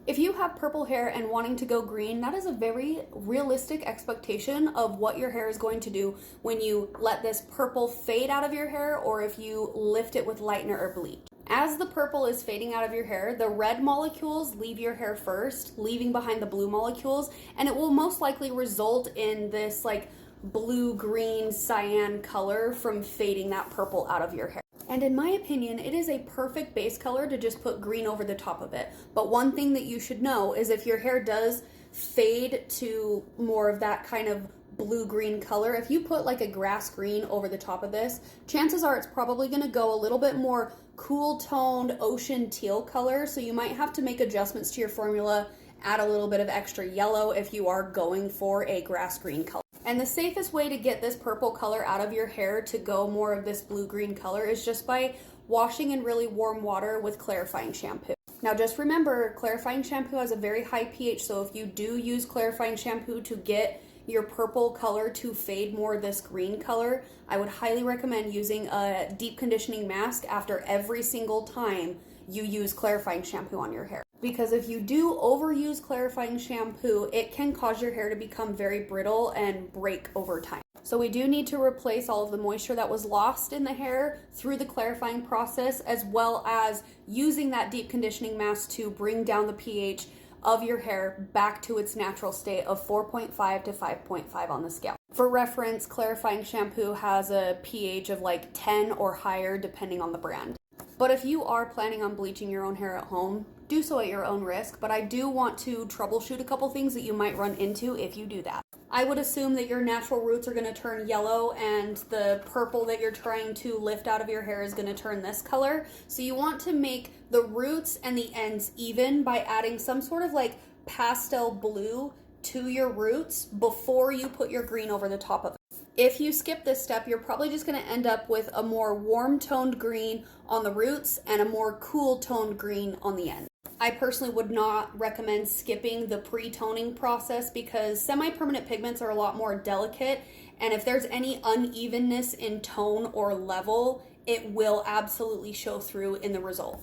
If you have purple hair and wanting to go green, that is a very realistic expectation of what your hair is going to do when you let this purple fade out of your hair or if you lift it with lightener or bleach. As the purple is fading out of your hair, the red molecules leave your hair first, leaving behind the blue molecules, and it will most likely result in this like blue, green, cyan color from fading that purple out of your hair. And in my opinion, it is a perfect base color to just put green over the top of it. But one thing that you should know is if your hair does fade to more of that kind of blue-green color, if you put like a grass green over the top of this, chances are it's probably going to go a little bit more cool-toned ocean teal color. So you might have to make adjustments to your formula, add a little bit of extra yellow if you are going for a grass green color. And the safest way to get this purple color out of your hair to go more of this blue-green color is just by washing in really warm water with clarifying shampoo. Now just remember, clarifying shampoo has a very high pH, so if you do use clarifying shampoo to get your purple color to fade more this green color, I would highly recommend using a deep conditioning mask after every single time you use clarifying shampoo on your hair. Because if you do overuse clarifying shampoo, it can cause your hair to become very brittle and break over time. So we do need to replace all of the moisture that was lost in the hair through the clarifying process, as well as using that deep conditioning mask to bring down the pH of your hair back to its natural state of 4.5 to 5.5 on the scale. For reference, clarifying shampoo has a pH of like 10 or higher depending on the brand. But if you are planning on bleaching your own hair at home, do so at your own risk, but I do want to troubleshoot a couple things that you might run into if you do that. I would assume that your natural roots are going to turn yellow and the purple that you're trying to lift out of your hair is going to turn this color. So you want to make the roots and the ends even by adding some sort of like pastel blue to your roots before you put your green over the top of it. If you skip this step, you're probably just going to end up with a more warm-toned green on the roots and a more cool-toned green on the end. I personally would not recommend skipping the pre-toning process because semi-permanent pigments are a lot more delicate, and if there's any unevenness in tone or level, it will absolutely show through in the result.